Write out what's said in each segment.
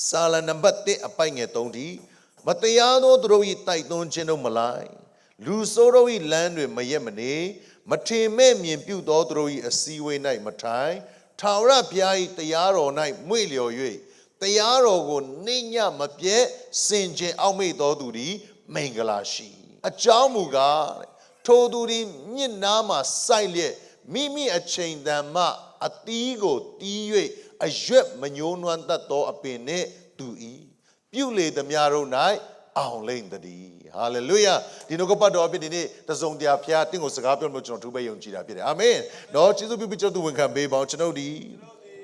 စာလနံပါတ်1အပိုင်ငယ်3ဒီမတရားသောသူတို့၏တိုက်သွင်းခြင်းတို့မလိုက်လူဆိုးတို့၏လမ်းတွင်မရက်မနေမထင်မဲ့မြင်ပြုသောသူတို့၏အစည်းအဝေး၌မထိုင်ထာဝရဘုရား၏တရားတော်၌မွေ့လျော်၍တရားတော်ကိုနှိမ့်ညမပြဲစင်ကြင်အောက်မေ့သောသူသည်မင်္ဂလာရှိအကြောင်းမူကားထိုသူသည်မြင့်နားမှစိုက်လျက်မိမိအချိန်တန်မှအသီးကိုတီး၍အရွက်မညှိုးနွမ်းတတ်သောအပင်နှင့်တူ၏ပြုလေသမျှတို့၌အောင်လိမ့်တည်းဟာလေလုယာဒီနှုတ်ကပတ်တော်အဖြစ်ဒီနေ့တစုံတရာဖျားတင့်ကိုစကားပြောလို့ကျွန်တော်ထူးပဲယုံကြည်တာဖြစ်တယ်အာမင်တော့ကျေးဇူးပြုပြီးကျွန်တော်ဝန်ခံပေးပါအောင်ကျွန်တော်ဒီ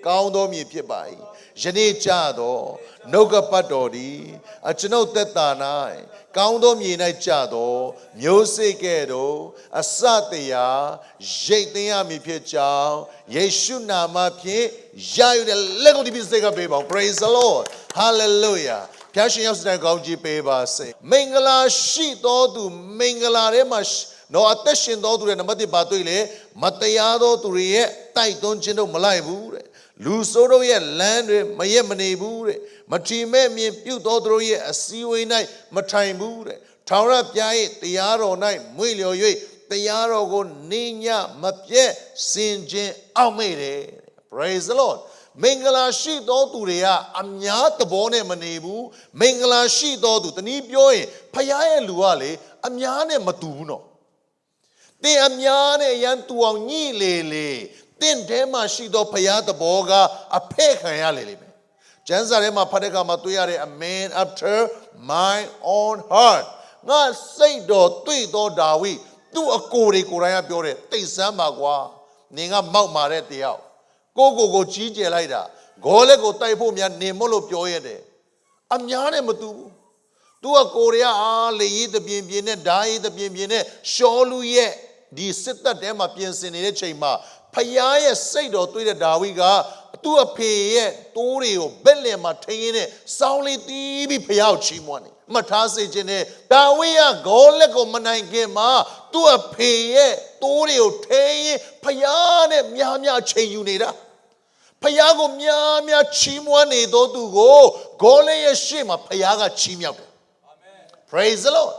ကောင်းသောမြေဖြစ်ပါ၏ယနေ့ကြသောနှုတ်ကပတ်တော်ဒီကျွန်ုပ်သက်တာ၌ကောင်းသောမြေ၌ကြသောမျိုးစေ့ကဲ့သို့အစတရားရိတ်သိမ်းရမည်ဖြစ်ကြောင်းယေရှုနာမဖြင့်ရယူတဲ့လက်ကိုဒီပြစေကပေးပါဦး praise the lord hallelujah ဖျားရှင်ရောက်စတဲ့ကောင်းကြီးပေးပါစေမင်္ဂလာရှိသောသူမင်္ဂလာထဲမှာနော်အသက်ရှင်သောသူတွေနံပါတ်1ပါတွေ့လေမတရားသောသူတွေရဲ့တိုက်သွင်းခြင်းတို့မလိုက်ဘူးတဲ့လူဆိုးတို့ရဲ့လမ်းတွေမရက်မနေဘူးတဲ့မထီမဲ့မြင်ပြုသောသူတို့ရဲ့အစည်းအဝေး၌မထိုင်ဘူးတဲ့ထာဝရဘုရားရဲ့တရားတော်၌မွေ့လျော်၍တရားတော်ကိုနေညမပြတ်စင်ကြင်အောက်မေ့တယ် praise the lord မင်္ဂလာရှိသောသူတွေကအများသဘောနဲ့မနေဘူးမင်္ဂလာရှိသောသူတနည်းပြောရင်ဖခင်ရဲ့လူကလေအများနဲ့မတူဘူးနော်တင်အများနဲ့ရန်တူအောင်ညှိလေတင့်ထဲမှာရှိသောဖခင်သဘောကအဖဲ့ခံရလေလိမ့်မယ်ကျမ်းစာထဲမှာဖတ်တဲ့အခါမှာတွေ့ရတဲ့ a man after my own heart ငါစိတ်တော်တွေ့သောဒါဝိသူ့အကိုတွေကိုယ်တိုင်ကပြောတယ်တိတ်ဆန်းပါကွာနင်ကမောက်မာတဲ့တယောက်ကိုကြီးကျယ်လိုက်တာဂေါ်လက်ကိုတိုက်ဖို့များနေမို့လို့ပြောရတယ်အများနဲ့မတူဘူးသူကကိုရီးယားအားလေရေးတပြင်းပြင်းနဲ့ဓာရေးတပြင်းပြင်းနဲ့ရှောလူရဲ့ဒီစစ်တပ်ထဲမှာပြင်ဆင်နေတဲ့ချိန်မှာဖခင်ရဲ့စိတ်တော်တွေ့တဲ့ဒါဝိကသူ့အဖေရဲ့တိုးတွေကိုဘက်လင်မှာထိန်းရင်းနဲ့စောင်းလေးတီးပြီးဖခင်ကိုချီးမွမ်းနေမှတ်ထားစေခြင်းနဲ့ဒါဝိကဂေါ်လက်ကိုမနိုင်ခင်မှာသူ့အဖေရဲ့တိုးတွေကိုထိန်းရင်းဖခင်နဲ့များချိန်ယူနေတာဖခင်ကိုများချီးမွမ်းနေသောသူကိုဂေါ်လက်ရဲ့ရှေ့မှာဖခင်ကချီးမြှောက်တယ်အာမင် praise the lord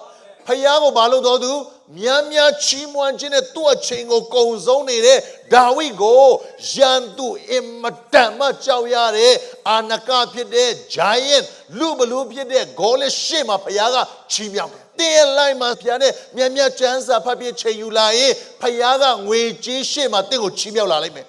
ဖခင်ကိုဘာလို့တော်သူများချီးမွမ်းခြင်းနဲ့သူ့အချိန်ကိုကုံဆုံးနေတဲ့ဒါဝိကိုရန်သူအင်မတန်မှကြောက်ရတဲ့အာနကဖြစ်တဲ့ giant လူဘလူဖြစ်တဲ့ဂေါ်လက်ရှေ့မှာဖခင်ကချီးမြှောက်တယ်တင်းလိုက်မှာဖခင်နဲ့များကျမ်းစာဖတ်ပြချိန်ယူလာရင်ဖခင်ကငွေကြေးရှေ့မှာတင့်ကိုချီးမြှောက်လာလိမ့်မယ်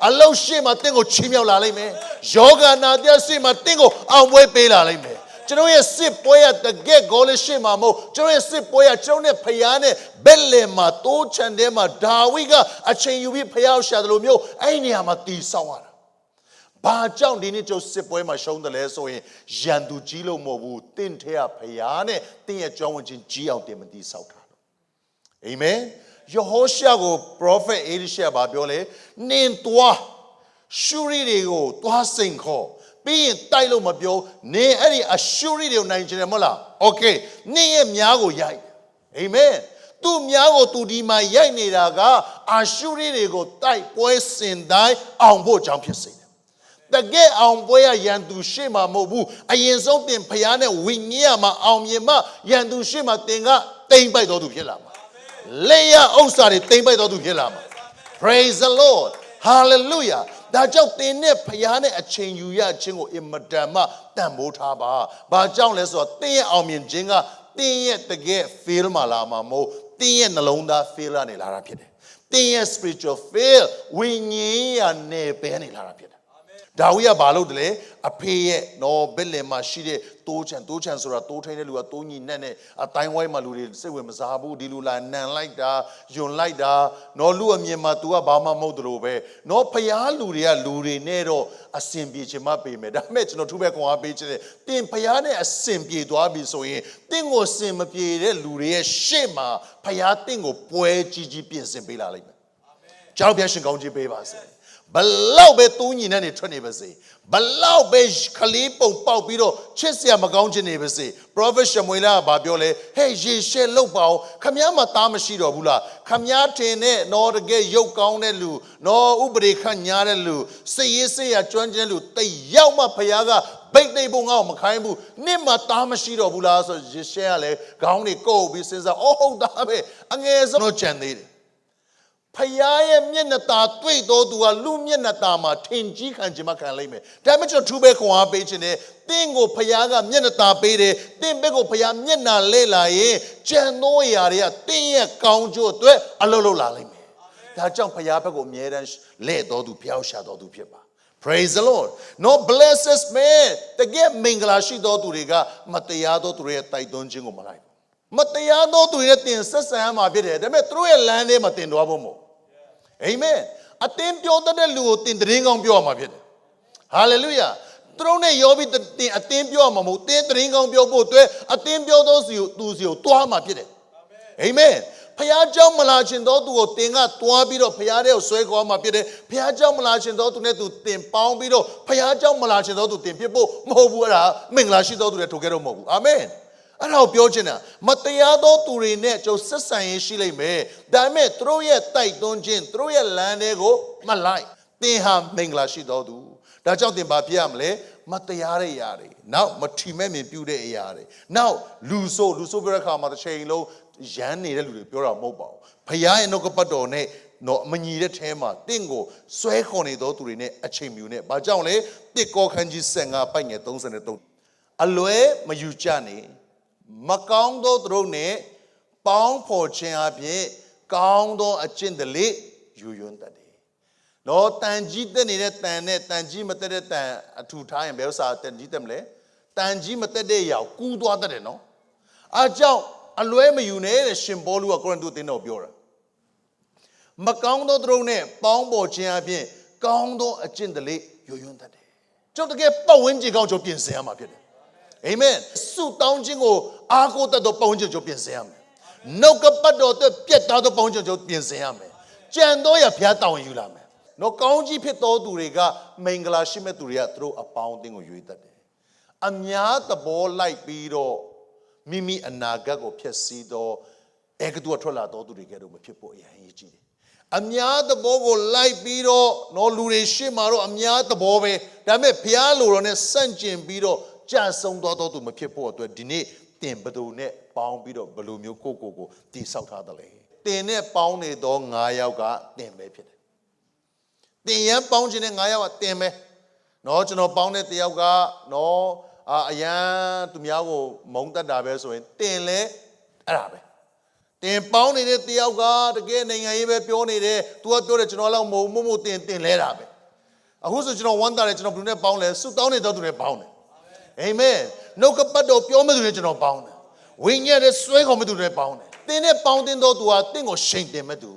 အလုံးရှေ့မှာတင့်ကိုချီးမြှောက်လာလိမ့်မယ်ယောဂနာတရားရှေ့မှာတင့်ကိုအောင်ပွဲပေးလာလိမ့်မယ်ကျွန်တော်ရဲ့စစ်ပွဲရတကယ်ဂေါ်လက်ရှေ့မှာမဟုတ်ကျွန်တော်ရဲ့စစ်ပွဲရကျွန်တော်နဲ့ဖခင်နဲ့ဘက်လင်မှာတိုးချန်ထဲမှာဒါဝိကအချိန်ယူပြီးဖခင်ရှာတယ်လို့မျိုးအဲ့ဒီနေရာမှာတီးဆောင်ရတာဘာကြောင့်ဒီနေ့ကျုပ်စစ်ပွဲမှာရှုံးတယ်လဲဆိုရင်ရန်သူကြီးလို့မဟုတ်ဘူးတင့်ထဲကဖခင်နဲ့တင့်ရဲ့ကြောင်းဝင်ခြင်းကြီးအောင်တင်မတီးဆောက်တာလို့အာမင်ယေဟောရှကို prophet Elisha ဘာပြောလဲနင်သွားရှုရီတွေကိုသွားစိန်ခေါ်ပြီးရင်တိုက်လို့မပြောနင်အဲ့ဒီအရှုရီတွေကိုနိုင်ချင်တယ်မဟုတ်လားโอเคနင်ရဲ့များကိုရိုက်အာမင်သူ့များကိုသူဒီမှာရိုက်နေတာကအရှုရီတွေကိုတိုက်ပွဲစင်တိုင်းအောင်ဖို့ကြောင့်ဖြစ်စေတယ်တကယ်အောင်ပွဲရရန်သူရှေ့မှာမဟုတ်ဘူးအရင်ဆုံးတင်ဖျားနဲ့ဝိညာဉ်မှာအောင်မြင်မှရန်သူရှေ့မှာတင်ကတိမ့်ပိုက်တော်သူဖြစ်လာမှာလေယာဥစ္စာတွေတိမ့်ပိုက်တော်သူဖြစ်လာမှာ praise the lord hallelujah ဒါကြောင့်သင်နဲ့ဖခင်နဲ့အချိန်ယူရခြင်းကိုအင်မတန်မှတန်ဖိုးထားပါ။ဘာကြောင့်လဲဆိုတော့သင်ရဲ့အောင်မြင်ခြင်းကသင်ရဲ့တကယ် fail မှာလာမှာမဟုတ်သင်ရဲ့နှလုံးသား fail ကနေလာတာဖြစ်တယ်။သင်ရဲ့ spiritual fail ဝိညာဉ်ရနယ်ပယ်နေလာတာဖြစ်တယ်။ဒါဝိကဘာလို့တလဲအဖေရဲ့နော်ဘက်လင်မှာရှိတဲ့တိုးချန်ဆိုတာတိုးထိန်တဲ့လူကတိုးညီနဲ့နဲ့အတိုင်းဝိုင်းမှာလူတွေစိတ်ဝင်မစားဘူးဒီလူလာနန်လိုက်တာယွန်လိုက်တာနော်လူအမြင်မှာ तू ကဘာမှမဟုတ်တယ်လို့ပဲနော်ဖျားလူတွေကလူတွေနဲ့တော့အစင်ပြေချင်မှပေးမယ်ဒါပေမဲ့ကျွန်တော်ထူးပဲခွန်အားပေးချင်တယ်တင်ဖျားနဲ့အစင်ပြေသွားပြီဆိုရင်တင့်ကိုစင်မပြေတဲ့လူတွေရဲ့ရှေ့မှာဖျားတင့်ကိုပွဲကြီးပြင်ဆင်ပေးလာလိမ့်မယ်အာမင်ကျွန်တော်ဘုရားရှင်ကောင်းချီးပေးပါစေဘလောက်ပဲတူးညီနဲ့နေထွက်နေပါစေဘလောက်ပဲခလီးပုံပေါက်ပြီးတော့ချစ်စရာမကောင်းချင်နေပါစေ prophet ရှမွေလကဘာပြောလဲဟဲ့ရေရှဲလောက်ပါအောင်ခမည်းမသားမရှိတော့ဘူးလားခမည်းထင်နဲ့နော်တကယ်ရုပ်ကောင်းတဲ့လူနော်ဥပဒေခန့်ညားတဲ့လူစိတ်ရေးစိတ်ရကျွမ်းကျင်တဲ့လူတိတ်ရောက်မှဖခင်က ဘိတ်သိပ်ဖို့ငါ့ကိုမခိုင်းဘူးနှစ်မှာသားမရှိတော့ဘူးလားဆိုရရှဲကလည်းခေါင်းတွေကုတ်ပြီးစဉ်းစားအော်ဟုတ်သားပဲအငယ်ဆုံးတော့ကြံသေးတယ်ဖယားရဲ့မျက်နှာตาတွေ့တော်သူကလူမျက်နှာตาမှာထင်ကြီးခံခြင်းမခံလိုက်မယ်ဒါပေမဲ့ကျွန်တော်ထူးပဲခွန်အားပေးခြင်းနဲ့တင့်ကိုဖယားကမျက်နှာตาပေးတယ်တင့်ဘက်ကိုဖယားမျက်နှာလဲလာရင်ကြံသောအရာတွေကတင့်ရဲ့ကောင်းကျိုးအတွက်အလုပ်လုပ်လာလိမ့်မယ်ဒါကြောင့်ဖယားဘက်ကိုအမြဲတမ်းလဲတော်သူဖျောက်ရှာတော်သူဖြစ်ပါ Praise the Lord no blesses man တကယ်မင်္ဂလာရှိတော်သူတွေကမတရားတော်သူတွေရဲ့တိုက်တွန်းခြင်းကိုမလိုက်မတရားတော်သူတွေနဲ့တင်ဆက်ဆံရမှာဖြစ်တယ်ဒါပေမဲ့သူတို့ရဲ့လမ်းထဲမှာတင်သွားဖို့မဟုတ်အာမင်အသင်ပြောတဲ့လူကိုတင်တရင်ကောင်းပြောရမှာဖြစ်တယ်ဟာလေလုယာသူတို့နဲ့ယောဘီတင်အသင်ပြောရမှာမဟုတ်တင်တရင်ကောင်းပြောဖို့အတွက်အသင်ပြောသောသူစီကိုတွားမှာဖြစ်တယ်အာမင်ဖခင်เจ้าမလာခြင်းတော်သူကိုတင်ကတွားပြီးတော့ဖခင်တဲ့ကိုဆွဲခေါ်မှာဖြစ်တယ်ဖခင်เจ้าမလာခြင်းတော်သူနဲ့သူတင်ပေါင်းပြီးတော့ဖခင်เจ้าမလာခြင်းတော်သူတင်ဖြစ်ဖို့မဟုတ်ဘူးအဲ့ဒါမင်္ဂလာရှိတော်သူတွေထိုကဲတော့မဟုတ်ဘူးအာမင်အဲ့ဒါကိုပြောချင်တာမတရားသောသူတွေနဲ့ကျုပ်ဆက်ဆံရေးရှိလိမ့်မယ်ဒါပေမဲ့သူတို့ရဲ့တိုက်တွန်းခြင်းသူတို့ရဲ့လမ်းတွေကိုမလိုက်သင်ဟာမင်္ဂလာရှိတော်သူဒါကြောင့်သင်ဘာဖြစ်ရမလဲမတရားတဲ့အရာတွေနောက်မထီမဲ့မြင်ပြုတဲ့အရာတွေနောက်လူဆိုပြောတဲ့အခါမှာတစ်ချိန်လုံးရမ်းနေတဲ့လူတွေပြောတာမဟုတ်ပါဘူးဖခင်ရဲ့နှုတ်ကပတ်တော်နဲ့တော့မညီတဲ့ထဲမှာတင့်ကိုဆွဲခေါ်နေသောသူတွေနဲ့အချိန်မြူနဲ့ဘာကြောင့်လဲတစ်ကောခန်းကြီး15ပိုက်ငယ်33အလွဲမယူကြနေမကောင်းသောသူတို့နဲ့ပေါင်းဖော်ခြင်းအပြင်ကောင်းသောအကျင့်တလေယူယွန်းတတ်တယ်။နော်တန်ကြီးတက်နေတဲ့တန်နဲ့တန်ကြီးမတက်တဲ့တန်အထူထားရင်ဘယ်ဥစ္စာတန်ကြီးတက်မလဲ။တန်ကြီးမတက်တဲ့ရောက်ကူးသွားတတ်တယ်နော်။အားကြောင့်အလွဲမယူနဲ့တဲ့ရှင်ပေါလုကကိုရိန္သုတင်းတော်ပြောတာ။မကောင်းသောသူတို့နဲ့ပေါင်းဖော်ခြင်းအပြင်ကောင်းသောအကျင့်တလေယူယွန်းတတ်တယ်။ကျုပ်တကယ်ပတ်ဝန်းကျင်ကောင်းကျုပ်ပြင်ဆင်ရမှာဖြစ်တယ်။အာမင်ဆုတောင်းခြင်းကိုအားကိုးတတ်သောပတ်ဝန်းကျင်ကျုပ်ပြင်ဆင်ရမယ်နှုတ်ကပတ်တော်အတွက်ပြတ်သားသောပတ်ဝန်းကျင်ကျုပ်ပြင်ဆင်ရမယ်ကြံသောရဘုရားတောင်းယူလာမယ်နော်ကောင်းကြီးဖြစ်သောသူတွေကမင်္ဂလာရှိမဲ့သူတွေကသူတို့အပေါင်းအသင်းကိုရွေးတတ်တယ်အများသဘောလိုက်ပြီးတော့မိမိအနာဂတ်ကိုဖျက်ဆီးသောကတူထွက်လာသောသူတွေကတို့မဖြစ်ဖို့အရင်ကြီးတယ်အများသဘောကိုလိုက်ပြီးတော့နော်လူတွေရှေ့မှာတော့အများသဘောပဲဒါပေမဲ့ဘုရားလိုတော်နဲ့ဆန့်ကျင်ပြီးတော့ကြဆုံးသောသူမဖြစ်ဖို့အတွက်ဒီနေ့တင်ဘသူနဲ့ပေါင်းပြီးတော့ဘလိုမျိုးကိုတိဆောက်ထားတယ်လေတင်နဲ့ပေါင်းနေသော9ယောက်ကတင်ပဲဖြစ်တယ်တင်ရန်ပေါင်းခြင်းနဲ့9ယောက်ကတင်ပဲနော်ကျွန်တော်ပေါင်းတဲ့တယောက်ကနော်အရန်သူများကိုမုန်းတတ်တာပဲဆိုရင်တင်လဲအဲ့ဒါပဲတင်ပေါင်းနေတဲ့တယောက်ကတကယ်နိုင်ငံရေးပဲပြောနေတယ်သူကပြောတယ်ကျွန်တော်လောက်မို့တင်လဲတာပဲအခုဆိုကျွန်တော်ဝမ်းသာတယ်ကျွန်တော်ဘယ်သူနဲ့ပေါင်းလဲဆုတောင်းနေတော့သူနဲ့ပေါင်းတယ်အာမင်နှုတ်ကပတ်တော်ပြောမဲ့သူနဲ့ကျွန်တော်ပေါင်းတယ်ဝိညာဉ်နဲ့ဆွဲခေါ်မဲ့သူတွေပေါင်းတယ်သင်နဲ့ပေါင်းတင်သောသူဟာသင်ကိုရှိန်တင်မဲ့သူ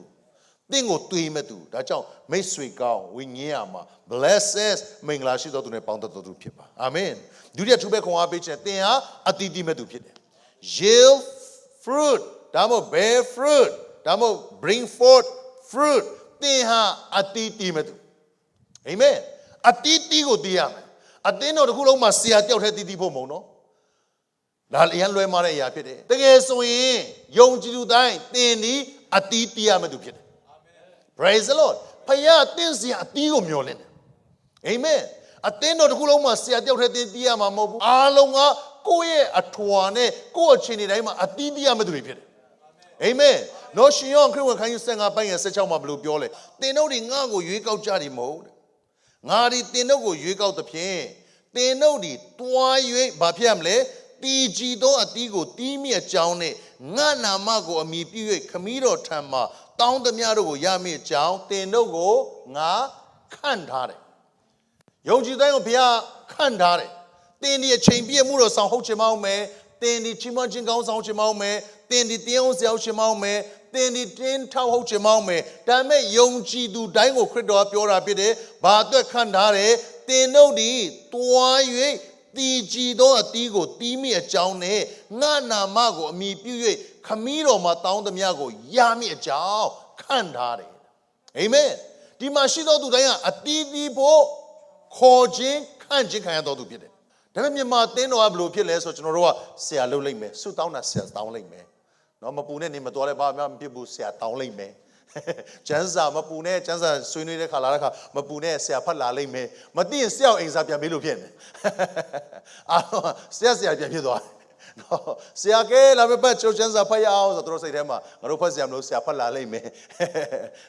သင်ကိုတွေးမဲ့သူဒါကြောင့်မိတ်ဆွေကောင်းဝိညာဉ်ရမှာ blesses မင်္ဂလာရှိသောသူနဲ့ပေါင်းတတ်သောသူဖြစ်ပါအာမင်ဒုတိယထူးပဲခွန်အားပေးခြင်းသင်ဟာအတီးတီးမဲ့သူဖြစ်တယ် yield fruit ဒါမှမဟုတ် bear fruit ဒါမှမဟုတ် bring forth fruit သင်ဟာအတီးတီးမဲ့သူအာမင်အတီးတီးကိုတီးရမယ်အတင်းတော်တစ်ခုလုံးမှာဆရာတယောက်တည်းတီးဖို့မဟုတ်နော်ဒါအရင်လွဲမှားတဲ့အရာဖြစ်တယ်တကယ်ဆိုရင်ယုံကြည်သူတိုင်းသင်ဒီအတီးတီးရမယ်သူဖြစ်တယ် praise the lord ဖယားတင်းဆရာအတီးကိုမျှော်လင့်တယ်အာမင်အတင်းတော်တစ်ခုလုံးမှာဆရာတယောက်တည်းတီးရမှာမဟုတ်ဘူးအားလုံးကကိုယ့်ရဲ့အထွာနဲ့ကိုယ့်အခြေအနေတိုင်းမှာအတီးတီးရမယ်သူတွေဖြစ်တယ်အာမင်နော်ရှင်ယောဟန်ခရစ်ဝင်ခန်းကြီး15ပိုင်းငယ်16မှာဘယ်လိုပြောလဲသင်တို့တွေငါ့ကိုရွေးကောက်ကြတယ်မဟုတ်ငါဒီတင်တို့ကိုရွေးကောက်သဖြင့်တင်တို့ဒီတွား၍ဘာဖြစ်ရမလဲတီကြည်သောအတီးကိုတီးမြအကြောင်းနဲ့ငါနာမကိုအမိပြု၍ခမည်းတော်ထံမှတောင်းသမျှတို့ကိုရမည့်အကြောင်းတင်တို့ကိုငါခန့်ထားတယ်ယုံကြည်တဲ့ကိုဘုရားခန့်ထားတယ်တင်ဒီအချိန်ပြည့်မှုတော်ဆောင်ဟုတ်ချင်မအောင်မယ်တင်ဒီချီးမွမ်းခြင်းကောင်းဆောင်ချင်မအောင်မယ်တင်ဒီတင်းအောင်ဆရာချင်မအောင်မယ်တင်ဒီတင်းထောက်ဟုတ်ချင်မအောင်မယ်ဒါပေမဲ့ယုံကြည်သူတိုင်းကိုခရစ်တော်ကပြောတာဖြစ်တယ်ဘာအတွက်ခန့်ထားတယ်တင်တို့ဒီတွား၍တီကြည်သောအတီးကိုတီးမိအကြောင်းနဲ့ငါနာမကိုအမိပြု၍ခမည်းတော်မှာတောင်းသမျှကိုရမိအကြောင်းခန့်ထားတယ်အာမင်ဒီမှာရှိသောသူတိုင်းကအတီးတီးဖို့ခေါ်ခြင်းခန့်ခြင်းခံရတော်သူဖြစ်တယ်ဒါပေမဲ့မြန်မာတင်းတော်ကဘယ်လိုဖြစ်လဲဆိုကျွန်တော်တို့ကဆရာလုပ်လိုက်မယ်ဆုတောင်းတာဆရာတောင်းလိုက်မယ်နော်မပူနဲ့နေမတော်လဲဘာမှမဖြစ်ဘူးဆရာတောင်းလိုက်မယ် ကျန်းစာမပူနဲ့ကျန်းစာဆွေးနွေးတဲ့ခါလာတဲ့ခါမပူနဲ့ဆရာဖတ်လာလိမ့်မယ်မသိရင်ဆရာအိမ်စာပြန်ပေးလို့ဖြစ်နေအားဆရာပြန်ဖြစ်သွားနော်ဆရာကလာမပတ်ချိုးကျန်းစာဖတ်ရအောင်ဆိုတော့စိတ်ထဲမှာငါတို့ဖတ်ဆရာမလို့ဆရာဖတ်လာလိမ့်မယ်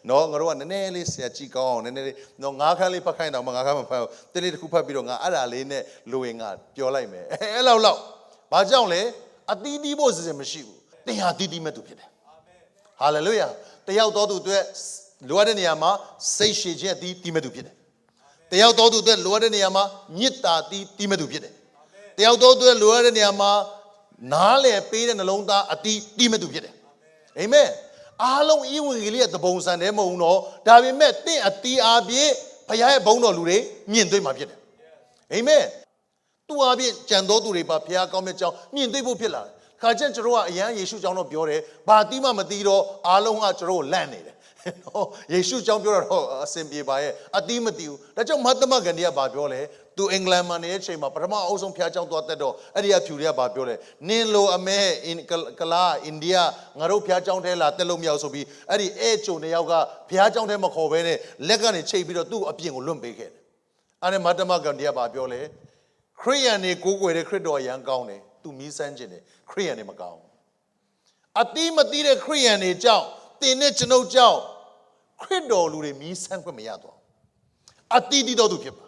နော်ငါတို့ကနည်းနည်းလေးဆရာကြည့်ကောင်းအောင်နည်းနည်းလေးနော်ငါးခန်းလေးဖတ်ခိုင်းတော့မှငါးခန်းမဖတ်ဘူးတနေ့တစ်ခုဖတ်ပြီးတော့ငါအဲ့ဒါလေးနဲ့လိုရင်ငါပြောလိုက်မယ်အဲ့လောက်ဘာကြောင့်လဲအတီးတီးဖို့စီစဉ်မရှိဘူးတင်ဟာတီးတီးမဲ့သူဖြစ်တယ်ဟာလေလုယာတယောက်တော်သူအတွက်လိုအပ်တဲ့နေရာမှာစိတ်ရှည်ခြင်းအတီးမဲ့သူဖြစ်တယ်တယောက်တော်သူအတွက်လိုအပ်တဲ့နေရာမှာမေတ္တာတီးမဲ့သူဖြစ်တယ်တယောက်တော်သူအတွက်လိုအပ်တဲ့နေရာမှာနားလေပေးတဲ့နှလုံးသားအတီးမဲ့သူဖြစ်တယ်အာမင်အားလုံးဤဝင်ကလေးရဲ့သဘုံဆန်တယ်မဟုတ်ဘူးနော်ဒါပေမဲ့တင့်အတီးအားဖြင့်ဘုရားရဲ့ဘုန်းတော်လူတွေမြင်တွေ့မှာဖြစ်တယ်အာမင်သူအားဖြင့်ကြံတော်သူတွေပါဘုရားကောင်းမြတ်ကြောင်းမြင်တွေ့ဖို့ဖြစ်လာတယ်ခါကျကျွန်တော်ကအရန်ယေရှုကြောင့်တော့ပြောတယ်ဘာတိမှမသိတော့အားလုံးကကျွန်တော်လန့်နေတယ်နော်ယေရှုကြောင့်ပြောတော့အစင်ပြေပါရဲ့အတိမသိဘူးဒါကြောင့်မဟာတမဂန္ဒီကဘာပြောလဲသူအင်္ဂလန်မှာနေတဲ့အချိန်မှာပထမအအုပ်ဆုံးဖျားကြောင်းသွားတက်တော့အဲ့ဒီအဖြူတွေကဘာပြောလဲနင်းလိုအမဲကလာအိန္ဒိယငါတို့ဖျားကြောင်းထဲလာတက်လို့မရဆိုပြီးအဲ့ဒီအဲကျုံတယောက်ကဖျားကြောင်းထဲမခေါ်ဘဲနဲ့လက်ကနေချိတ်ပြီးတော့သူ့အပြင်ကိုလွတ်ပေးခဲ့တယ်အဲ့ဒီမဟာတမဂန္ဒီကဘာပြောလဲခရိယန်တွေကိုးကွယ်တဲ့ခရစ်တော်အရန်ကောင်းတယ်သူမီးစမ်းခြင်းတယ်ခရိယန်တွေမကောင်းအတိမတိတဲ့ခရိယန်တွေကြောင့်တင်တဲ့ကျွန်ုပ်ကြောင့်ခရစ်တော်လူတွေမီးစမ်းခွင့်မရတော့အတိတိတော်သူဖြစ်ပါ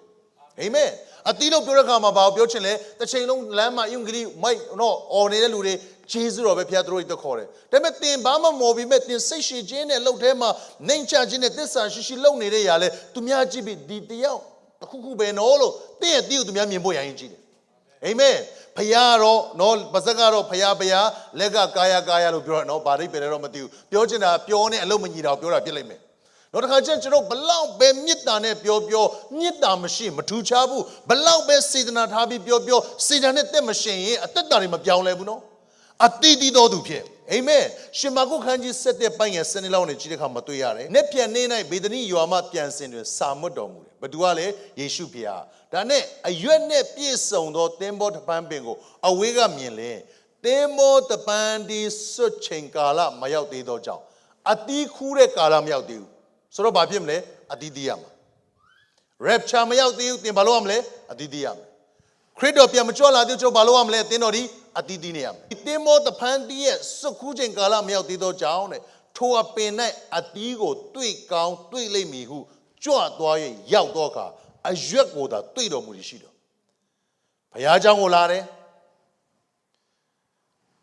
အာမင်အတိလို့ပြောတဲ့အခါမှာဘာပြောချင်လဲတစ်ချိန်လုံးလမ်းမှာယုံကြည်မိုက်နော်အော်နေတဲ့လူတွေဂျေဇုတော်ပဲဖျားသူတို့တွေခေါ်တယ်ဒါပေမဲ့တင်ဘာမှမော်ပြီးမဲ့တင်စိတ်ရှိခြင်းနဲ့လှုပ်ထဲမှာနှိမ်ချခြင်းနဲ့သစ္စာရှိလှုပ်နေတဲ့ຢာလဲသူများကြည့်ပြီးဒီတယောက်တစ်ခုပဲနော်လို့တင့်ရဲ့တိကိုသူများမြင်ဖို့ရရင်ကြည့်တယ်အာမင်ဖယားတော့နော်ပါဇက်ကတော့ဖယားလက်ကကာယလို့ပြောရနော်ဗာဒိတ်ပဲတော့မသိဘူးပြောချင်တာပြောနေအလုံးမညီတာပြောတာပြစ်လိုက်မယ်နောက်တစ်ခါကျကျွန်တော်ဘလောက်ပဲမေတ္တာနဲ့ပြောမေတ္တာမရှိမထူချဘူးဘလောက်ပဲစေတနာထားပြီးပြောစေတနာနဲ့တက်မရှင်ရင်အသက်တာတွေမပြောင်းလဲဘူးနော်အတိတိတော်သူဖြစ်အာမင်ရှင်မာကုခန်းကြီး7တဲ့ပိုင်းငယ်7လောက်နဲ့ကြည့်တဲ့အခါမှာတွေ့ရတယ်။နေ့ပြန်နေ၌ဗေဒနိယွာမပြန်စင်တွင်စာမွတ်တော်မူတယ်။ဘသူကလည်းယေရှုဖျားဒါနဲ့အရွက်နဲ့ပြည့်စုံသောသင်္ဘောတပန်းပင်ကိုအဝေးကမြင်လဲသင်္ဘောတပန်းဒီစွတ်ချိန်ကာလမရောက်သေးသောကြောင့်အတီးခူးတဲ့ကာလမရောက်သေးဘူး။ဆိုတော့ဘာဖြစ်မလဲအတီးတီးရမှာ။ rapture မရောက်သေးဘူးသင်ဘာလို့ရမလဲအတီးတီးရမှာ။ခရစ်တော်ပြန်မကြွလာသေးကျွန်တော်ဘာလို့ရမလဲသင်တော်ဒီအတီးတီးနေရမယ်ဒီသင်္ဘောတပန်းတီးရဲ့စွတ်ခူးချိန်ကာလမရောက်သေးသောကြောင့်တဲ့ထိုအပင်၌အတီးကိုတွေ့ကောင်းတွေ့လိမ့်မည်ဟုကြွသွား၍ရောက်တော့အခါအရွက်ကိုသာတွေ့တော်မူရရှိတော့ဘုရားเจ้าကိုလာတယ်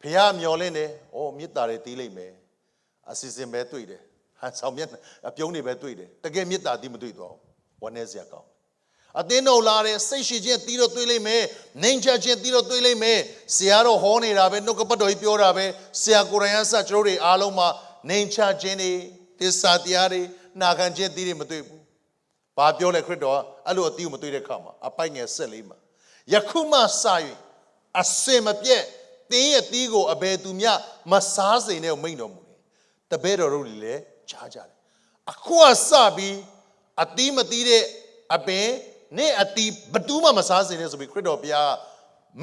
ဘုရားမျောလင်းတယ်ဩမေတ္တာတွေတီးလိမ့်မယ်အစီအစဉ်ပဲတွေ့တယ်ဟန်ဆောင်မျက်အပြုံးတွေပဲတွေ့တယ်တကယ်မေတ္တာတီးမတွေ့တော့ဝမ်းနည်းစရာကောင်းအသင်းတော်လာတယ်စိတ်ရှိခြင်းတီးတော့တွေ့လိမ့်မယ်နှိမ်ချခြင်းတီးတော့တွေ့လိမ့်မယ်ဆရာတော်ဟောနေတာပဲနှုတ်ကပတ်တော်ကြီးပြောတာပဲဆရာကိုယ်တိုင်အစကျွန်တော်တွေအားလုံးမှာနှိမ်ချခြင်းတွေသစ္စာတရားတွေနာခံခြင်းတီးတွေမတွေ့ဘူးဘာပြောလဲခရစ်တော်အဲ့လိုအတီးကိုမတွေ့တဲ့အခါမှာအပိုက်ငယ်14မှာယခုမှစ၍အစင်မပြည့်တင်းရဲ့တီးကိုအဘယ်သူမျှမစားစေနဲ့မိန့်တော်မူတယ်တပည့်တော်တို့လည်းချားကြတယ်အခုကစပြီးအတီးမတီးတဲ့အပင်နဲ့အတီးဘသူမှမစားစေနဲ့ဆိုပြီးခရစ်တော်ဘုရား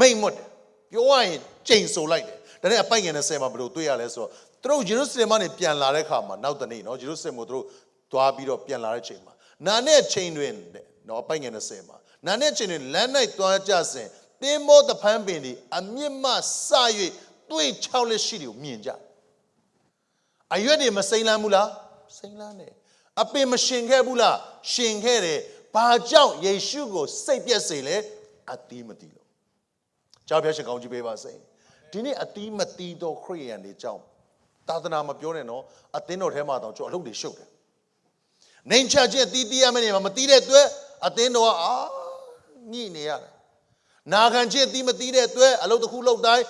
မိန့်မွတ်တယ်ပြောရရင်ကျိန်ဆိုလိုက်တယ်ဒါနဲ့အပိုက်ငယ်20မှာဘယ်လိုတွေ့ရလဲဆိုတော့သူတို့ယေရုရှလင်ကနေပြန်လာတဲ့ခါမှာနောက်တနေ့နော်ယေရုရှလင်ကိုသူတို့သွားပြီးတော့ပြန်လာတဲ့ချိန်မှာနာနဲ့ချိန်တွင်နော်အပိုက်ငယ်20မှာနာနဲ့ချိန်တွင်လမ်း၌သွားကြစဉ်သင်္ဘောတဖန်းပင်ဒီအမြင့်မှစ၍တွေ့6လက်ရှိတွေကိုမြင်ကြအရွက်တွေမစိမ့်လန်းဘူးလားစိမ့်လန်းတယ်အပင်မရှင်ခဲ့ဘူးလားရှင်ခဲ့တယ်ဘာကြောင့်ယေရှုကိုစိတ်ပြက်စေလဲအတီးမတီးလို့ကြောက်ပြရှင်ကောင်းကြီးပေးပါစေဒီနေ့အတီးမတီးတော့ခရိယန်တွေကြောင့်သာသနာမပြောနဲ့နော်အသင်းတော်ထဲမှာတော့ကျွန်တော်အလုပ်တွေရှုပ်တယ်နှိမ်ချခြင်းတီးရမယ့်နေမှာမတီးတဲ့အတွက်အသင်းတော်ကညှိနေရတယ်နာခံခြင်းတီးမတီးတဲ့အတွက်အလုပ်တစ်ခုလုပ်တိုင်း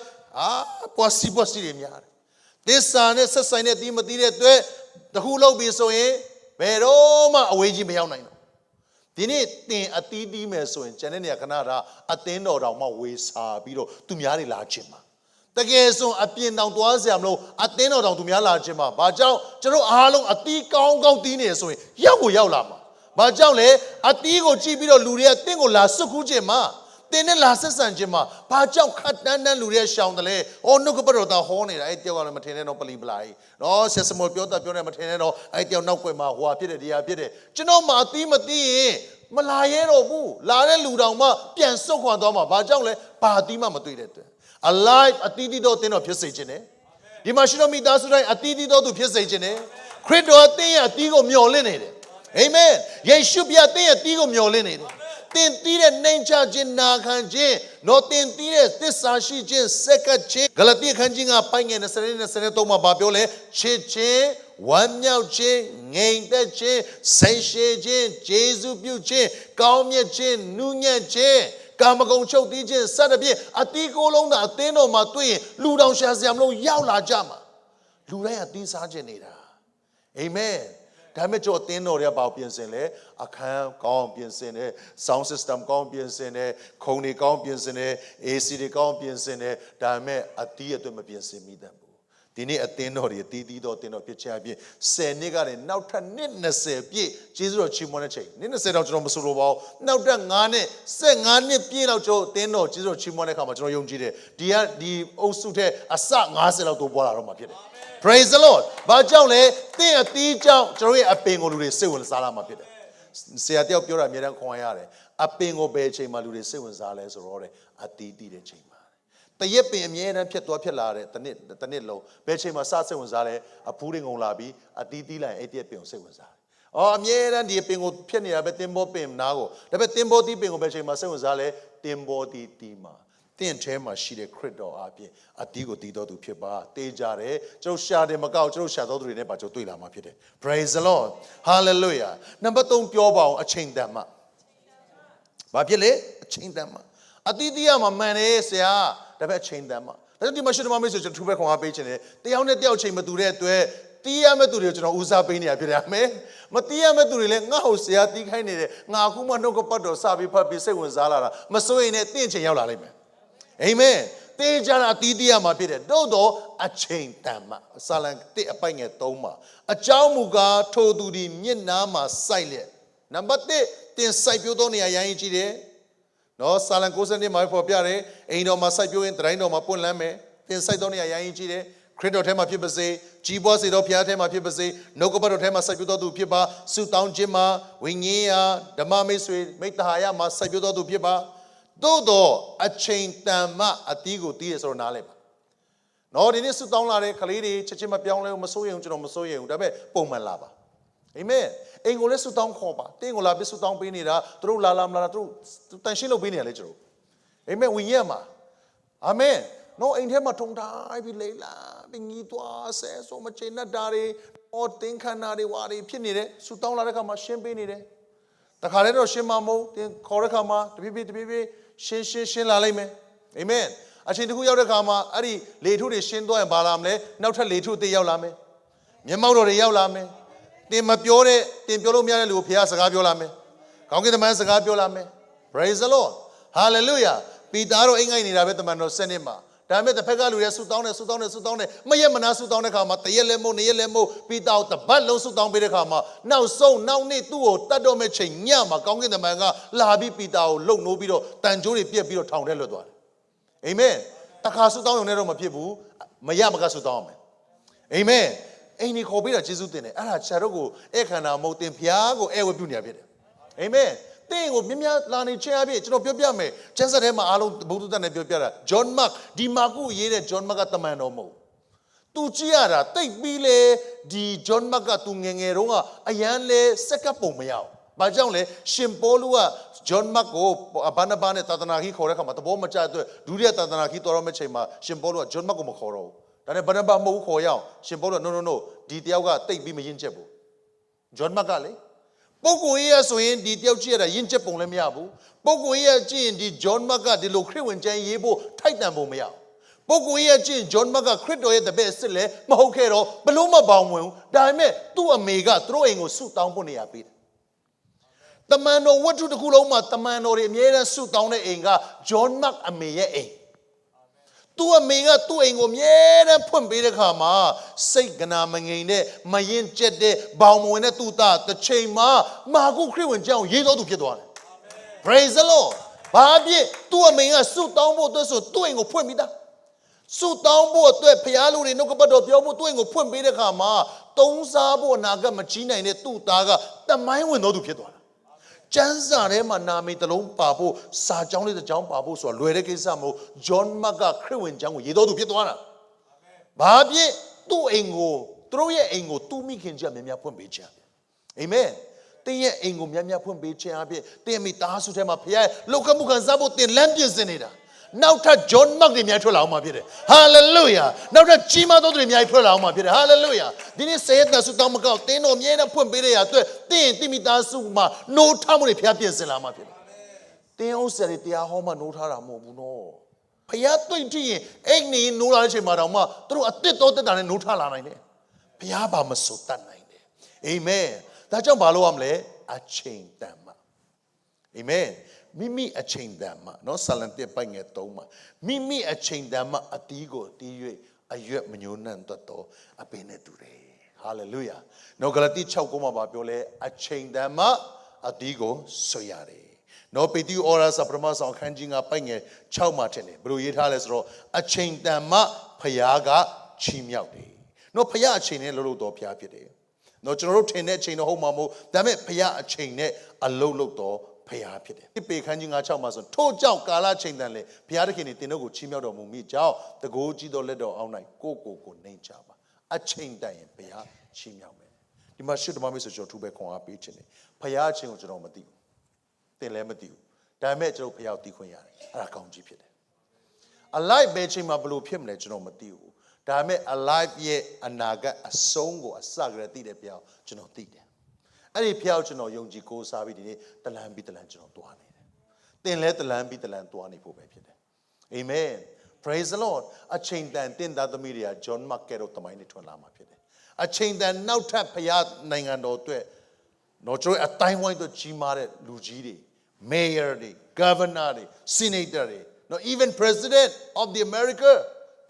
ပွားစီတွေများတယ်သစ္စာနဲ့ဆက်ဆိုင်တဲ့တီးမတီးတဲ့အတွက်တစ်ခုလုပ်ပြီးဆိုရင်ဘယ်တော့မှအဝေးကြီးမရောက်နိုင်တော့ဒီနေ့တင်အတီးတီးမယ်ဆိုရင်ကျန်တဲ့နေရာခဏတာအသင်းတော်တောင်မှဝေစာပြီးတော့သူများတွေလာခြင်းမှာတကယ်ဆိုအပြင်တောင်သွားစရာမလိုအသင်းတော်တောင်သူများလာခြင်းမှာဘာကြောင့်ကျွန်တော်အားလုံးအတီးကောင်းတီးနေဆိုရင်ရောက်လာမှာဘာကြောင့်လဲအတီးကိုကြည့်ပြီးတော့လူတွေကတင့်ကိုလာစွတ်ခူးခြင်းမှာ တင်းနဲ့လာဆက်ဆံခြင်းမှာဘာကြောင့်ခတ်တန်းတန်းလူတွေရှောင်တယ်လဲ။အော်နှုတ်ကပတ်တော်သားဟောနေတာအဲ့တယောက်ကလည်းမထင်နဲ့တော့ပလီပလာကြီး။နော်ဆက်စမောပြောတာပြောနေမထင်နဲ့တော့အဲ့တယောက်နောက်ွယ်မှာဟိုဟာဖြစ်တယ်ဒီဟာဖြစ်တယ်။ကျွန်တော်မှအသီးမသိရင်မလာရဲတော့ဘူး။လာတဲ့လူတောင်မှပြန်ဆုတ်ခွာသွားမှာဘာကြောင့်လဲဘာအသီးမှမတွေ့တဲ့အတွက် alive အသီးသီးတော့တင်းတော်ဖြစ်စေခြင်းနဲ့ဒီမှာရှိတော်မိသားစုတိုင်းအသီးသီးတော့သူဖြစ်စေခြင်းနဲ့ခရစ်တော်အသင်းရဲ့အသီးကိုမျှော်လင့်နေတယ်အာမင်ယေရှုပြအသင်းရဲ့အသီးကိုမျှော်လင့်နေတယ်တင်တီးတဲ့နှိမ်ချခြင်းနာခံခြင်းနော်တင်တီးတဲ့သစ္စာရှိခြင်းစက္ကခြင်းဂလတိခန်းကြီးကပိုင်းငယ်20-23မှာပြောလဲချစ်ခြင်းဝမ်းမြောက်ခြင်းငြိမ်သက်ခြင်းစိတ်ရှည်ခြင်းကျေးဇူးပြုခြင်းကောင်းမြတ်ခြင်းနူးညံ့ခြင်းကာမဂုဏ်ချုပ်တီးခြင်းစသဖြင့်အတီးကိုယ်လုံးသာအသင်းတော်မှာတွေ့ရင်လူတောင်ရှာစရာမလိုရောက်လာကြမှာလူတိုင်းအသီးစားခြင်းနေတာအာမင်ဒါမဲ့ကျွန်တော်အသင်းတော်တွေကဘာပြင်ဆင်လဲအခန်းကောင်းပြင်ဆင်တယ် sound system ကောင်းပြင်ဆင်တယ်ခုံတွေကောင်းပြင်ဆင်တယ် AC တွေကောင်းပြင်ဆင်တယ်ဒါမဲ့အသီးအတွက်မပြင်ဆင်မိတဲ့ဘူးဒီနေ့အသင်းတော်တွေတီးတီးတော့အသင်းတော်ဖြစ်ချအပြင်10နှစ်ကနေနောက်ထပ်နှစ်20ပြည့်ကျေးဇူးတော်ချီးမွမ်းတဲ့ချိန်နှစ်20တော့ကျွန်တော်မဆိုလိုပါဘူးနောက်ထပ်9နှစ်15နှစ်ပြည့်လောက်ကျွန်တော်အသင်းတော်ကျေးဇူးတော်ချီးမွမ်းတဲ့အခါမှာကျွန်တော်ယုံကြည်တယ်ဒီအုပ်စုထဲအစ90လောက်တော့ပေါ်လာတော့မှာဖြစ်တယ်Praise the Lord ဘာကြောင့်လဲတင့်အသီးကြောင့်ကျွန်တော်ရဲ့အပင်ကိုလူတွေစိတ်ဝင်စားလာမှာဖြစ်တယ်ဆရာတယောက်ပြောတာအများတန်းခွန်ရတယ်အပင်ကိုဘယ်ချိန်မှလူတွေစိတ်ဝင်စားလဲဆိုတော့တဲ့အသီးတီးတဲ့ချိန်မှာတရက်ပင်အမြဲတမ်းဖြစ်သွားဖြစ်လာတဲ့တစ်နှစ်လုံးဘယ်ချိန်မှစစိတ်ဝင်စားလဲအဖူးတွေငုံလာပြီးအသီးတီးလိုက်အဲ့ဒီပင်ကိုစိတ်ဝင်စားတယ်အမြဲတမ်းဒီပင်ကိုဖြစ်နေတာပဲတင်ဘောပင်နားကိုဒါပေမဲ့တင်ဘောတီးပင်ကိုဘယ်ချိန်မှစိတ်ဝင်စားလဲတင်ဘောတီးမှာတင့်ထဲမှာရှိတဲ့ခရစ်တော်အပြင်အတီးကိုတီးတော်သူဖြစ်ပါတေးကြတယ်ကျွန်တော်ရှာတယ်မကောက်ကျွန်တော်ရှာတော်သူတွေနဲ့ပါကျွန်တော်တွေ့လာမှာဖြစ်တယ် Praise the Lord Hallelujah နံပါတ်3ပြောပါအောင်အချိန်တန်မှဘာဖြစ်လဲအချိန်တန်မှအတီးတီးရမှာမှန်တယ်ဆရာဒါပေမဲ့အချိန်တန်မှဒါကြောင့်ဒီမှာရှိတဲ့မမေးဆိုကျွန်တော်ထူပဲခွန်အားပေးခြင်းတယ်တယောက်နဲ့တယောက်ချိန်မတူတဲ့အတွက်တီးရမယ့်သူတွေကိုကျွန်တော်ဦးစားပေးနေရဖြစ်တယ်အာမင်မတီးရမယ့်သူတွေလည်းငါ့ဟိုဆရာတီးခိုင်းနေတယ်ငါအခုမှနှုတ်ကပတ်တော်စပြီးဖတ်ပြီးစိတ်ဝင်စားလာတာမစိုးရင်လည်းတင့်ချိန်ရောက်လာလိမ့်မယ်အာမင်တေးကြတာတီးတီးရမှာဖြစ်တယ်တို့တော့အချိန်တန်မှစာလံ1အပိုက်ငယ်3မှာအကြောင်းမူကားထိုသူဒီမျက်နာမှာစိုက်လက်နံပါတ်1တင်စိုက်ပြိုးသောနေရာရိုင်းကြည့်တယ်နော်စာလံ60မှာဖော်ပြတယ်အိမ်တော်မှာစိုက်ပြိုးရင်တိုင်းတော်မှာပွင့်လန်းမယ်တင်စိုက်သောနေရာရိုင်းကြည့်တယ်ခရစ်တော်ထဲမှာဖြစ်ပါစေကြီးပွားစေသောဘုရားထဲမှာဖြစ်ပါစေနှုတ်ကပတ်တော်ထဲမှာစိုက်ပြိုးသောသူဖြစ်ပါဆုတောင်းခြင်းမှာဝိညာဉ်ရာဓမ္မမိတ်ဆွေမိတ္တဟာယမှာစိုက်ပြိုးသောသူဖြစ်ပါသို့တော့အချိန်တန်မှအတီးကိုတီးရဆိုတော့နားလဲပါနော်ဒီနေ့ဆုတောင်းလာတဲ့ခလေးတွေချက်ချင်းမပြောင်းလဲဘူးမစိုးရိမ်ဘူးကျွန်တော်မစိုးရိမ်ဘူးဒါပေမဲ့ပုံမှန်လာပါအာမင်အိမ်ကိုလည်းဆုတောင်းခေါ်ပါတင်းကိုလာပြီးဆုတောင်းပေးနေတာသူတို့လာမလာသူတို့တန်ရှင်းလုပ်ပေးနေရလေကျွန်တော်အာမင်ဝင်ရမှာအာမင်နော်အိမ်ထဲမှာထုံထားပြီးလေလာပြီးညီသွားဆဲဆိုမချေနဲ့တာတွေအော်တင်းခန္ဓာတွေဝါတွေဖြစ်နေတယ်ဆုတောင်းလာတဲ့ခါမှာရှင်းပေးနေတယ်တခါလဲတော့ရှင်းမမို့တင်းခေါ်တဲ့ခါမှာတဖြည်းဖြည်းရှင်းလာလိုက်မယ်အာမင်အချိန်တစ်ခုရောက်တဲ့ခါမှာအဲ့ဒီလေထုတွေရှင်းသွားရင်ဘာလာမလဲနောက်ထပ်လေထုအသေးရောက်လာမယ်မျက်မှောက်တော်တွေရောက်လာမယ်တင်မပြောတဲ့တင်ပြောလို့မရတဲ့လူကိုဘုရားစကားပြောလာမယ်ကောင်းကင်သမန်စကားပြောလာမယ် Praise the Lord Hallelujah ပီတာတို့အိမ်ငိုက်နေတာပဲတမန်တော်7နှစ်မှာဒါပေမဲ့တစ်ဖက်ကလူတွေဆူတောင်းတယ်မရက်မနာဆူတောင်းတဲ့ခါမှာတရက်လဲမို့နှစ်ရက်လဲမို့ပီတာကိုတပတ်လုံးဆူတောင်းပေးတဲ့ခါမှာနောက်ဆုံးနောက်နေ့သူ့ကိုတတ်တော့မဲ့ချိန်ညမှာကောင်းကင်တမန်ကလာပြီးပီတာကိုလှုပ်နိုးပြီးတော့တန်ကြိုးတွေပြက်ပြီးတော့ထောင်ထဲလွတ်သွားတယ်အာမင်တခါဆူတောင်းရုံနဲ့တော့မဖြစ်ဘူးမရမကဆူတောင်းအောင်မယ်အာမင်အိမ်ကြီးခေါ်ပေးတာယေရှုတင်တယ်အဲ့ဒါခြေတော့ကိုဧခန္ဓာမဟုတ်တင်ဖျားကိုဧဝပြုနေရဖြစ်တယ်အာမင်တင်းကိုမြင်းများလာနေချင်းအဖြစ်ကျွန်တော်ပြောပြမယ်ကျမ်းစာထဲမှာအားလုံးဘုဒ္ဓတန်နဲ့ပြောပြတာဂျွန်မတ်ဒီမာကုရေးတဲ့ဂျွန်မတ်ကတမန်တော်မဟုတ်သူကြည့်ရတာတိတ်ပြီးလေဒီဂျွန်မတ်ကသူငငယ်တုန်းကအရန်လဲစက်ကပ်ပုံမရအောင်ဘာကြောင့်လဲရှင်ပေါလုကဂျွန်မတ်ကိုဘာနာဘာနဲ့သာသနာခီးခေါ်တဲ့ခါမှာတဘောမကျတဲ့ဒုတိယသာသနာခီးတော်ရမယ့်ချိန်မှာရှင်ပေါလုကဂျွန်မတ်ကိုမခေါ်တော့ဘူးဒါနဲ့ဘာနာဘာမဟုတ်ခေါ်ရအောင်ရှင်ပေါလုက no ဒီတယောက်ကတိတ်ပြီးမရင်ချက်ဘူးဂျွန်မတ်ကလေပုဂ္ဂိုလ်ရေးဆိုရင်ဒီတယောက်ကြည့်ရတာယဉ်ချက်ပုံလည်းမရဘူးပုဂ္ဂိုလ်ရေးကြည့်ရင်ဒီဂျွန်မတ်ကဒီလိုခရစ်ဝင်ကျမ်းရေးဖို့ထိုက်တန်ပုံမရဘူးပုဂ္ဂိုလ်ရေးကြည့်ရင်ဂျွန်မတ်ကခရစ်တော်ရဲ့တပည့်အစ်စ်လည်းမဟုတ်ခဲ့တော့ဘလို့မပေါင်းဝင်ဘူးဒါပေမဲ့သူ့အမေကသူတို့အိမ်ကိုဆုတောင်းဖို့နေရာပေးတယ်တမန်တော်ဝတ္ထုတစ်ခုလုံးမှာတမန်တော်တွေအမြဲတမ်းဆုတောင်းတဲ့အိမ်ကဂျွန်မတ်အမေရဲ့အိမ်သူ့အမေကသူ့အိမ်ကိုအမြဲတမ်းဖွင့်ပေးတဲ့ခါမှာစိတ်ကနာမငြိမ်တဲ့မရင်ကျက်တဲ့ဘောင်မဝင်တဲ့သူ့သားတစ်ချိန်မှာမာကုခရစ်ဝင်ကြောင်းရေးတော်သူဖြစ်သွားတယ် Praise the Lord ဘာဖြစ်သူ့အမေကဆုတောင်းဖို့အတွက်ဆိုသူ့အိမ်ကိုဖွင့်ပြီးသားဆုတောင်းဖို့အတွက်ဖျားလူတွေနှုတ်ကပတ်တော်ပြောဖို့သူ့အိမ်ကိုဖွင့်ပေးတဲ့ခါမှာသုံးစားဖို့အနာဂတ်မကြီးနိုင်တဲ့သူ့သားကတမိုင်းဝင်တော်သူဖြစ်သွားတာကျမ်းစာထဲမှာနာမည်တစ်လုံးပါဖို့စာကြောင်းလေးတစ်ကြောင်းပါဖို့ဆိုတာလွယ်တဲ့ကိစ္စမဟုတ်ဂျွန်မတ်ကခရစ်ဝင်ကျမ်းကိုရေးတော်သူဖြစ်သွားတာဘာဖြစ်သူ့အိမ်ကိုသူတို့ရဲ့အိမ်ကိုသူ့မိခင်ကြီးများများဖွင့်ပေးခြင်းအာမင်တင်းရဲ့အိမ်ကိုများများဖွင့်ပေးခြင်းအပြင်တင်းမိသားစုထဲမှာဖခင်လောကမှုခံစားဖို့တင်းလမ်းပြင်ဆင်နေတာနောက်ထပ်ဂျွန်မတ်တွေများထွက်လာအောင်မှာဖြစ်တယ်ဟာလေလုယာနောက်ထပ်ကြီးမားသောသူတွေများထွက်လာအောင်မှာဖြစ်တယ်ဟာလေလုယာဒီနေ့ဆယ်ရက်တဆုတောင်းမကောက်တင်းတော်အမြဲတမ်းဖွင့်ပေးတဲ့ရာအတွက်တင်းတိမိသားစုမှာနိုးထမှုတွေဖခင်ပြင်ဆင်လာမှာဖြစ်တယ်တင်းဥစ္စာတွေတရားဟောမှနိုးထားတာမဟုတ်ဘူးနော်ဖခင်တွေ့ကြည့်ရင်အိမ်နေနိုးလာတဲ့အချိန်မှာတော့မှသူတို့အတစ်တော်တက်တာနဲ့နိုးထလာနိုင်တယ်ဖခင်ဘာမဆိုတတ်နိုင်တယ်အာမင်ဒါကြောင့်ဘာလို့ရမလဲအချိန်တန်မှာအာမင်မိမိအချိန်တန်မှာနော်ဆာလံတစ်ပိုင်ငယ်3မှာမိမိအချိန်တန်မှာအတီးကိုတီး၍အရွက်မညှိုးနှံ့တော့အပင်နဲ့တူတယ်ဟာလေလုယာနော်ဂလာတိ6ကိုမှာပြောလဲအချိန်တန်မှာအတီးကိုဆွရတယ်နော်ပေတိဩရာစာပရမဆောင်ခန်းကြီးကပိုင်ငယ်6မှာထင်တယ်ဘယ်လိုရေးထားလဲဆိုတော့အချိန်တန်မှာဖယားကချီးမြှောက်တယ်နော်ဖယားအချိန်နဲ့လှုပ်လှုပ်တော်ဖယားဖြစ်တယ်နော်ကျွန်တော်တို့ထင်တဲ့အချိန်တော့ဟုတ်မှာမဟုတ်ဒါပေမဲ့ဖယားအချိန်နဲ့အလုံးလုံးတော်ဖယားဖြစ်တယ်ဒီပေခန်းကြီး9:6မှာဆိုထို့ကြောင့်ကာလချိန်တန်လေဘုရားသခင်တင်တို့ကိုချီးမြှောက်တော်မူမိကြောင်းတကိုးကြီးသောလက်တော်အောက်၌ကိုနှိမ်ချပါအချိန်တန်ရင်ဘုရားချီးမြှောက်မယ်ဒီမှာရှုတမမေဆိုကျွန်တော်ထူပဲခွန်အားပေးခြင်းတယ်ဘုရားအချိန်ကိုကျွန်တော်မသိဘူးတင်လည်းမသိဘူးဒါပေမဲ့ကျွန်တော်ဘုရားကိုသိခွင့်ရတယ်အဲ့ဒါကောင်းကြီးဖြစ်တယ်အလိုက်ပဲချိန်မှာဘလို့ဖြစ်မလဲကျွန်တော်မသိဘူးဒါပေမဲ့ alive ရဲ့အနာဂတ်အဆုံးကိုအစကတည်းကသိတဲ့ဘုရားကျွန်တော်သိတယ်အဲ့ဒီဘုရားကျွန်တော်ယုံကြည်ကိုးစားပြီးဒီနေ့တလန်ပြီးတလန်ကျွန်တော်တွားနေတယ်သင်လဲတလန်ပြီးတလန်တွားနေဖို့ပဲဖြစ်တယ်အာမင် praise the lord အချိန်တန်တင်သားသမီးတွေကဂျွန်မတ်ကဲတို့တမိုင်းတွေထွန်းလာမှာဖြစ်တယ်အချိန်တန်နောက်ထပ်ဘုရားနိုင်ငံတော်အတွက်တော့ကျွန်တော်အတိုင်းဝိုင်းတို့ကြီးမားတဲ့လူကြီးတွေ mayor တွေ governor တွေ senator တွေ not even president of the America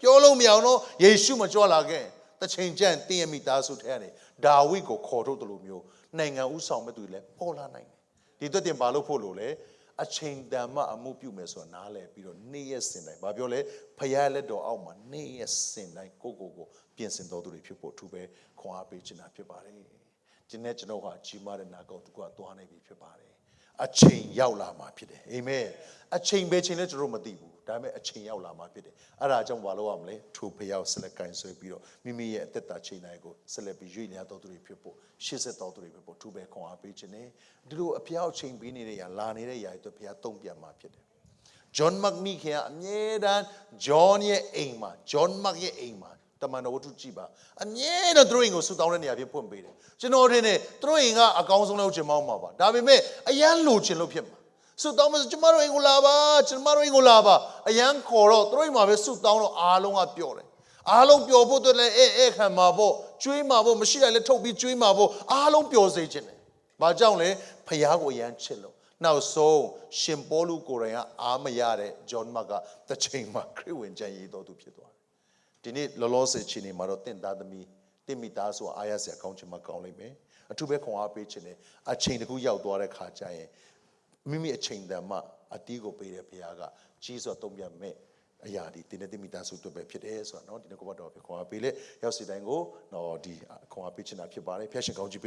ပြောလို့မရအောင်နော်ယေရှုမကြွလာခဲ့တချိန်ကျန်တင်းရမိသားစုထဲကနေဒါဝိဒ်ကိုခေါ်ထုတ်တယ်လို့မျိုးနိုင်ငံဥဆောင်မဲ့သူတွေလည်းပေါ်လာနိုင်တယ်ဒီအတွက်တင်ပါလို့ဖို့လို့လေအချိန်တန်မှအမှုပြုမယ်ဆိုတာနားလဲပြီးတော့နေ့ရက်စင်တိုင်းဘာပြောလဲဖယားလက်တော်အောက်မှာနေ့ရက်စင်တိုင်းကိုပြင်ဆင်တော်သူတွေဖြစ်ဖို့အထူးပဲခွန်အားပေးချင်တာဖြစ်ပါတယ်ဒီနေ့ကျွန်တော်ဟာကြီးမားတဲ့နာကောက်တစ်ခုကသွားနေပြီဖြစ်ပါတယ်အချိန်ရောက်လာမှာဖြစ်တယ်အာမင်အချိန်ပဲချိန်လဲကျွန်တော်မသိဘူးဒါပေမဲ့အချိန်ရောက်လာမှာဖြစ်တယ်အဲ့ဒါကြောင့်ဘာလို့ရမလဲထိုဖယားဆက်လက်ကင်ဆွဲပြီးတော့မိမိရဲ့အသက်တာချိန်တိုင်းကိုဆက်လက်ပြီးရွေ့လျားတော်သူတွေဖြစ်ဖို့ရှေ့ဆက်တော်သူတွေဖြစ်ဖို့သူပဲခွန်အားပေးခြင်းနဲ့ဒီလိုအဖျားချိန်ပေးနေတဲ့ຢာလာနေတဲ့ຢာတွေဖယားတုံ့ပြန်မှာဖြစ်တယ်ဂျွန်မတ်မိခင်ကအမြဲတမ်းဂျွန်ရဲ့အိမ်မှာဂျွန်မတ်ရဲ့အိမ်မှာတမန်တော်ဝတ္ထုကြည့်ပါအမြဲတမ်းသူတို့အိမ်ကိုဆူတောင်းတဲ့နေရာဖြစ်ဖွင့်ပေးတယ်ကျွန်တော်ထင်တယ်သူတို့အိမ်ကအကောင်းဆုံးလို့ချင်မောင်းမှာပါဒါပေမဲ့အရန်လိုချင်လို့ဖြစ်မှာဆူတောင်းမစကျမတို့အိမ်ကိုလာပါကျမတို့အိမ်ကိုလာပါအရန်ခေါ်တော့သူတို့အိမ်မှာပဲဆူတောင်းတော့အားလုံးကပျော့တယ်အားလုံးပျော်ဖို့အတွက်လည်းအဲခံမှာပေါ့ကျွေးမှာပေါ့မရှိတယ်လည်းထုတ်ပြီးကျွေးမှာပေါ့အားလုံးပျော်စေခြင်းတယ်ဘာကြောင့်လဲဖယားကိုအရန်ချစ်လို့နောက်ဆုံးရှင်ပေါလုကိုယ်တိုင်ကအားမရတဲ့ဂျွန်မတ်ကတစ်ချိန်မှာခရစ်ဝင်ကျမ်းရေးတော်သူဖြစ်သွားတယ်ဒီနေ့လောလောဆယ်ချိန်နေမှာတော့တင့်သားသမီးတင့်မိသားစုအားရစရာကောင်းချင်မှကောင်းလိမ့်မယ်အထူးပဲခွန်အားပေးခြင်းနဲ့အချိန်တစ်ခုရောက်သွားတဲ့ခါကျရင်မိမိအချိန်တန်မှအတီးကိုပေးတဲ့ဘုရားကကြီးစွာတုံ့ပြန်မဲ့အရာဒီတင်းတဲ့မိသားစုတို့ပဲဖြစ်တယ်ဆိုတော့เนาะဒီနေ့ကိုဘတော်ပဲခွန်အားပေးလေရောက်စီတိုင်းကိုတော့ဒီခွန်အားပေးချင်တာဖြစ်ပါတယ်ဖျက်ရှင်ကောင်းကြီး